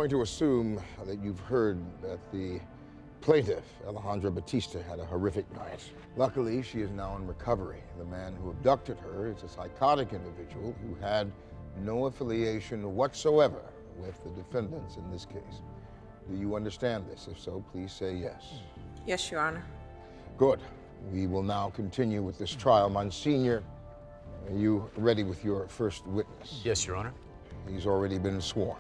going to assume that you've heard that the plaintiff, Alejandra Batista, had a horrific night. Luckily, she is now in recovery. The man who abducted her is a psychotic individual who had no affiliation whatsoever with the defendants in this case. Do you understand this? If so, please say yes. Yes, Your Honor. Good. We will now continue with this trial. Monsignor, are you ready with your first witness? Yes, Your Honor. He's already been sworn.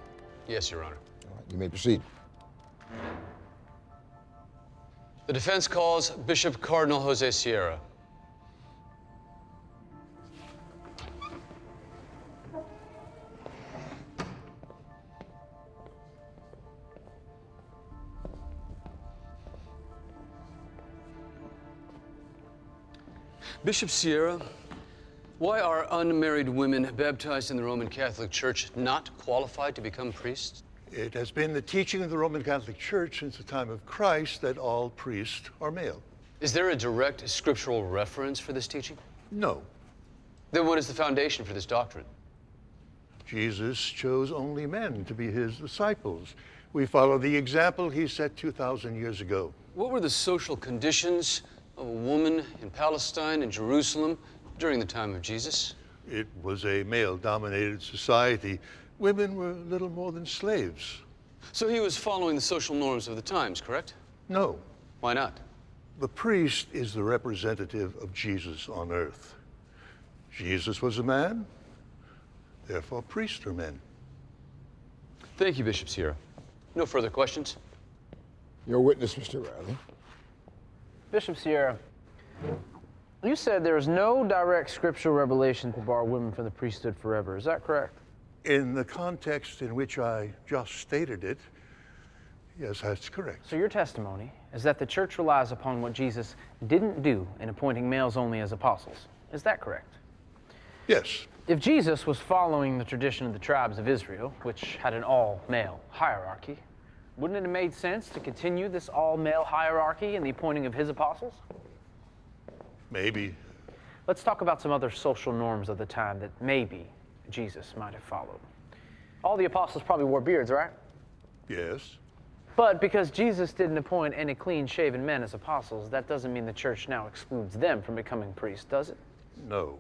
Yes, Your Honor. All right, you may proceed. The defense calls Bishop Cardinal Jose Sierra. Bishop Sierra, why are unmarried women baptized in the Roman Catholic Church not qualified to become priests? It has been the teaching of the Roman Catholic Church since the time of Christ that all priests are male. Is there a direct scriptural reference for this teaching? No. Then what is the foundation for this doctrine? Jesus chose only men to be his disciples. We follow the example he set 2,000 years ago. What were the social conditions of a woman in Palestine and Jerusalem during the time of Jesus? It was a male-dominated society. Women were little more than slaves. So he was following the social norms of the times, correct? No. Why not? The priest is the representative of Jesus on earth. Jesus was a man, therefore priests are men. Thank you, Bishop Sierra. No further questions? Your witness, Mr. Riley. Bishop Sierra, you said there is no direct scriptural revelation to bar women from the priesthood forever. Is that correct? In the context in which I just stated it, yes, that's correct. So your testimony is that the church relies upon what Jesus didn't do in appointing males only as apostles. Is that correct? Yes. If Jesus was following the tradition of the tribes of Israel, which had an all-male hierarchy, wouldn't it have made sense to continue this all-male hierarchy in the appointing of his apostles? Maybe. Let's talk about some other social norms of the time that maybe Jesus might have followed. All the apostles probably wore beards, right? Yes. But because Jesus didn't appoint any clean-shaven men as apostles, that doesn't mean the church now excludes them from becoming priests, does it? No.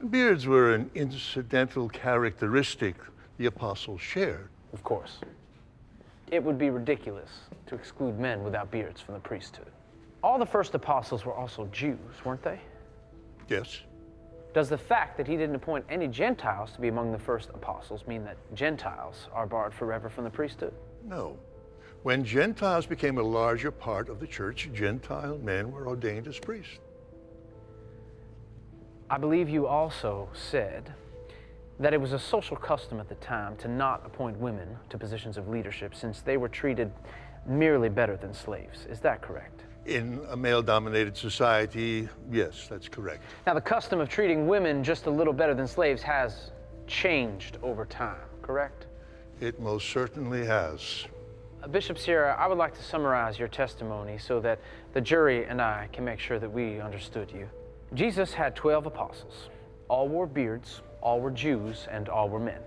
Beards were an incidental characteristic the apostles shared. Of course. It would be ridiculous to exclude men without beards from the priesthood. All the first apostles were also Jews, weren't they? Yes. Does the fact that he didn't appoint any Gentiles to be among the first apostles mean that Gentiles are barred forever from the priesthood? No. When Gentiles became a larger part of the church, Gentile men were ordained as priests. I believe you also said that it was a social custom at the time to not appoint women to positions of leadership since they were treated merely better than slaves. Is that correct? In a male-dominated society, yes, that's correct. Now, the custom of treating women just a little better than slaves has changed over time, correct? It most certainly has. Bishop Sierra, I would like to summarize your testimony so that the jury and I can make sure that we understood you. Jesus had 12 apostles. All wore beards, all were Jews, and all were men.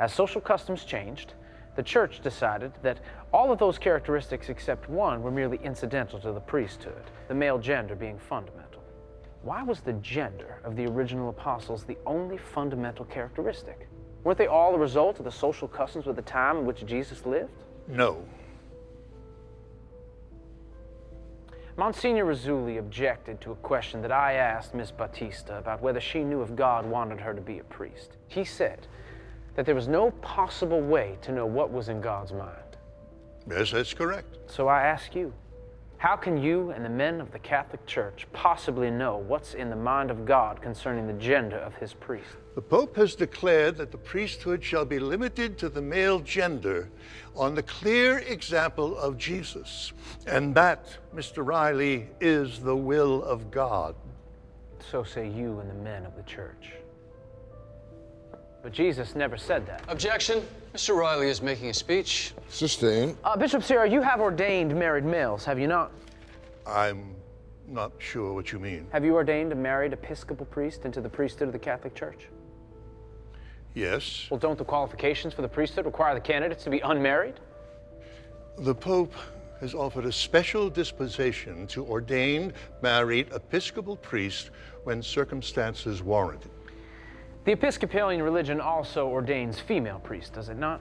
As social customs changed, the church decided that all of those characteristics except one were merely incidental to the priesthood, the male gender being fundamental. Why was the gender of the original apostles the only fundamental characteristic? Weren't they all a result of the social customs of the time in which Jesus lived? No. Monsignor Rizzulli objected to a question that I asked Miss Batista about whether she knew if God wanted her to be a priest. He said that there was no possible way to know what was in God's mind. Yes, that's correct. So I ask you, how can you and the men of the Catholic Church possibly know what's in the mind of God concerning the gender of his priest? The Pope has declared that the priesthood shall be limited to the male gender on the clear example of Jesus. And that, Mr. Riley, is the will of God. So say you and the men of the church. But Jesus never said that. Objection. Mr. Riley is making a speech. Sustained. Bishop Sierra, you have ordained married males, have you not? I'm not sure what you mean. Have you ordained a married Episcopal priest into the priesthood of the Catholic Church? Yes. Well, don't the qualifications for the priesthood require the candidates to be unmarried? The Pope has offered a special dispensation to ordained married Episcopal priests when circumstances warrant it. The Episcopalian religion also ordains female priests, does it not?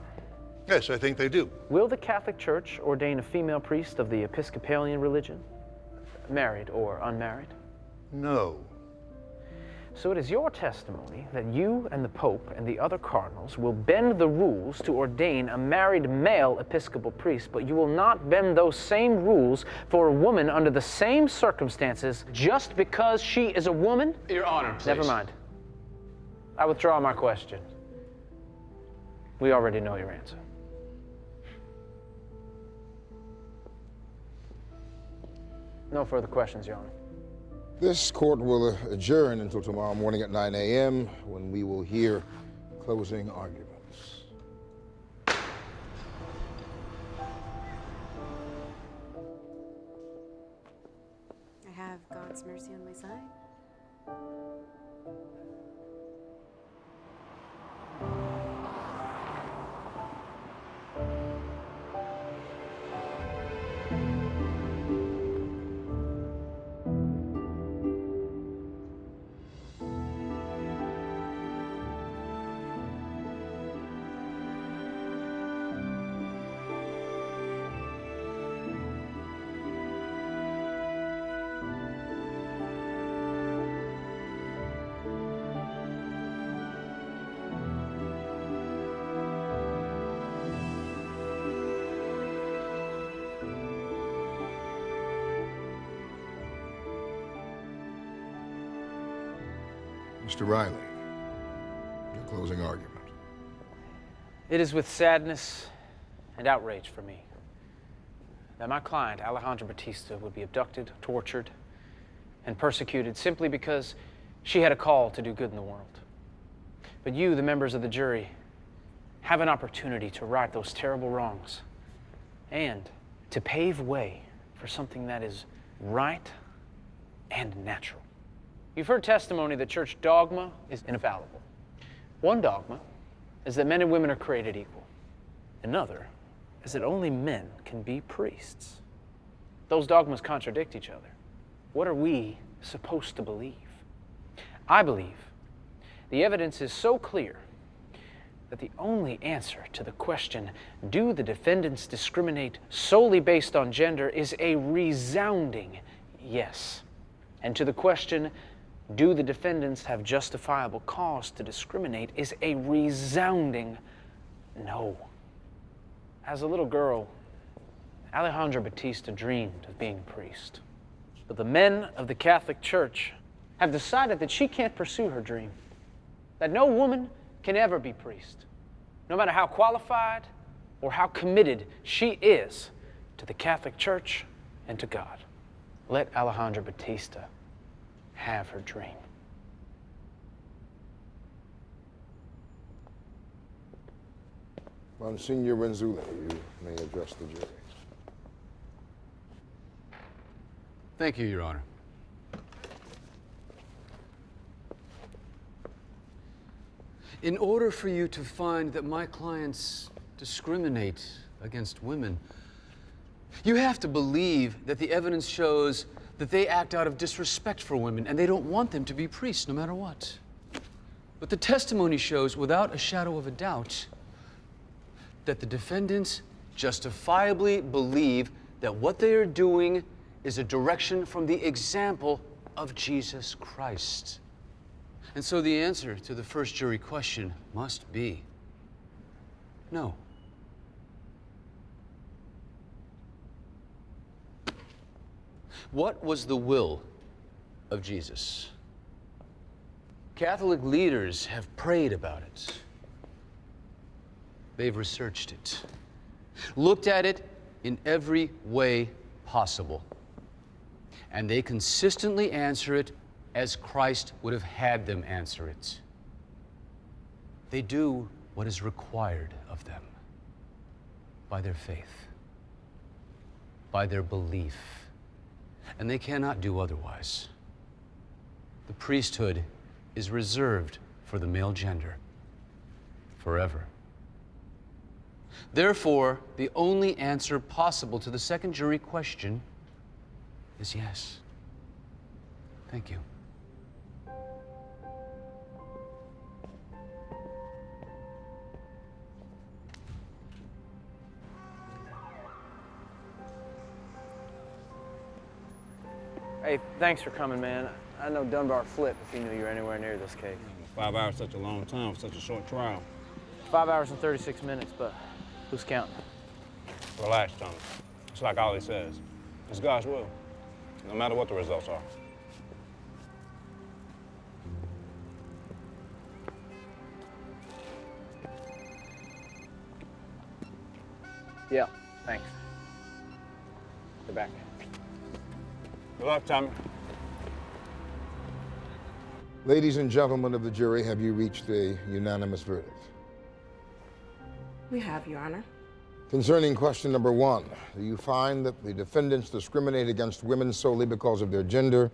Yes, I think they do. Will the Catholic Church ordain a female priest of the Episcopalian religion, married or unmarried? No. So it is your testimony that you and the Pope and the other cardinals will bend the rules to ordain a married male Episcopal priest, but you will not bend those same rules for a woman under the same circumstances just because she is a woman? Your Honor, please. Never mind. I withdraw my question. We already know your answer. No further questions, Your Honor. This court will adjourn until tomorrow morning at 9 a.m. when we will hear closing arguments. I have God's mercy on my side. Mr. Riley, your closing argument. It is with sadness and outrage for me that my client, Alejandra Batista, would be abducted, tortured, and persecuted simply because she had a call to do good in the world. But you, the members of the jury, have an opportunity to right those terrible wrongs and to pave way for something that is right and natural. You've heard testimony that church dogma is infallible. One dogma is that men and women are created equal. Another is that only men can be priests. Those dogmas contradict each other. What are we supposed to believe? I believe the evidence is so clear that the only answer to the question, do the defendants discriminate solely based on gender, is a resounding yes. And to the question, do the defendants have justifiable cause to discriminate, is a resounding no. As a little girl, Alejandra Batista dreamed of being a priest. But the men of the Catholic Church have decided that she can't pursue her dream, that no woman can ever be priest, no matter how qualified or how committed she is to the Catholic Church and to God. Let Alejandra Batista have her dream. Monsignor Renzulli, you may address the jury. Thank you, Your Honor. In order for you to find that my clients discriminate against women, you have to believe that the evidence shows that they act out of disrespect for women and they don't want them to be priests no matter what. But the testimony shows, without a shadow of a doubt, that the defendants justifiably believe that what they are doing is a direction from the example of Jesus Christ. And so the answer to the first jury question must be no. What was the will of Jesus? Catholic leaders have prayed about it. They've researched it, looked at it in every way possible, and they consistently answer it as Christ would have had them answer it. They do what is required of them by their faith, by their belief, and they cannot do otherwise. The priesthood is reserved for the male gender. forever. Therefore, the only answer possible to the second jury question is yes. Thank you. Hey, thanks for coming, man. I know Dunbar flipped if he knew you were anywhere near this case. 5 hours, such a long time for such a short trial. 5 hours and 36 minutes, but who's counting? Relax, Tony. It's like Allie says. It's God's will, no matter what the results are. Yeah, thanks. You're back. Good luck, Tommy. Ladies and gentlemen of the jury, have you reached a unanimous verdict? We have, Your Honor. Concerning question number 1, do you find that the defendants discriminate against women solely because of their gender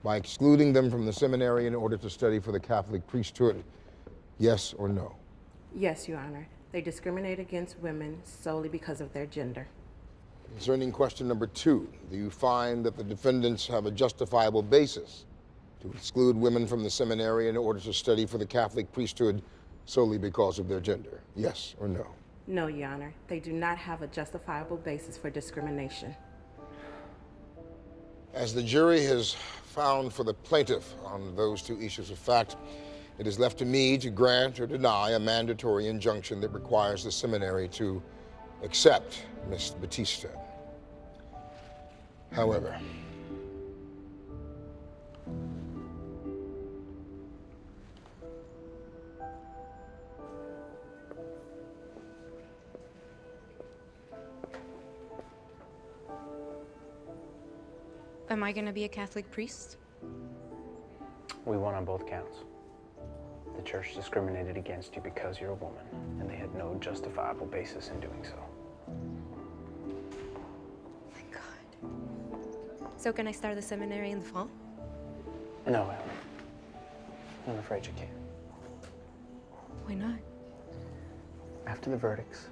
by excluding them from the seminary in order to study for the Catholic priesthood? Yes or no? Yes, Your Honor. They discriminate against women solely because of their gender. Concerning question number 2, do you find that the defendants have a justifiable basis to exclude women from the seminary in order to study for the Catholic priesthood solely because of their gender? Yes or no? No, Your Honor. They do not have a justifiable basis for discrimination. As the jury has found for the plaintiff on those 2 issues of fact, it is left to me to grant or deny a mandatory injunction that requires the seminary to accept Miss Batista. However, Am I gonna be a Catholic priest? We won on both counts. The church discriminated against you because you're a woman, and they had no justifiable basis in doing so. Thank God. So can I start the seminary in the fall? No, Allie. I'm afraid you can't. Why not? After the verdicts,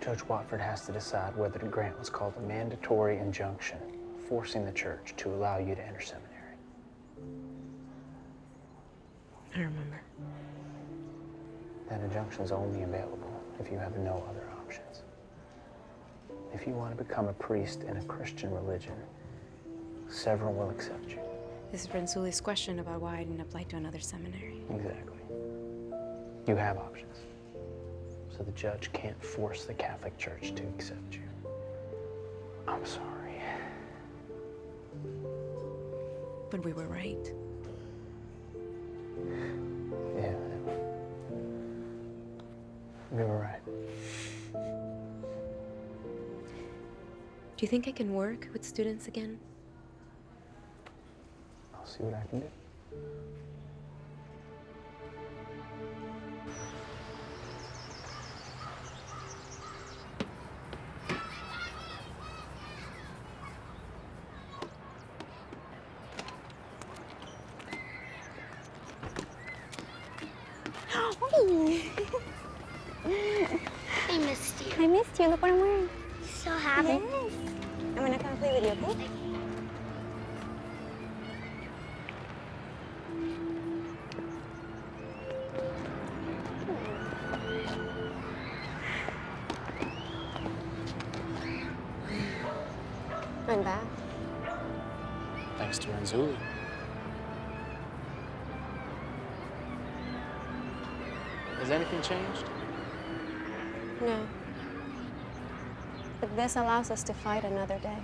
Judge Watford has to decide whether to grant what's called a mandatory injunction, forcing the church to allow you to enter seminary. I remember. That injunction is only available if you have no other options. If you want to become a priest in a Christian religion, several will accept you. This is Renzuli's question about why I didn't apply to another seminary. Exactly. You have options. So the judge can't force the Catholic Church to accept you. I'm sorry. But we were right. Yeah. You were right. Do you think I can work with students again? I'll see what I can do. I missed you. I missed you. Look what I'm wearing. So happy. Yes. I'm gonna come play with you, okay? I'm back. Thanks to Renzulli. Has anything changed? No. But this allows us to fight another day.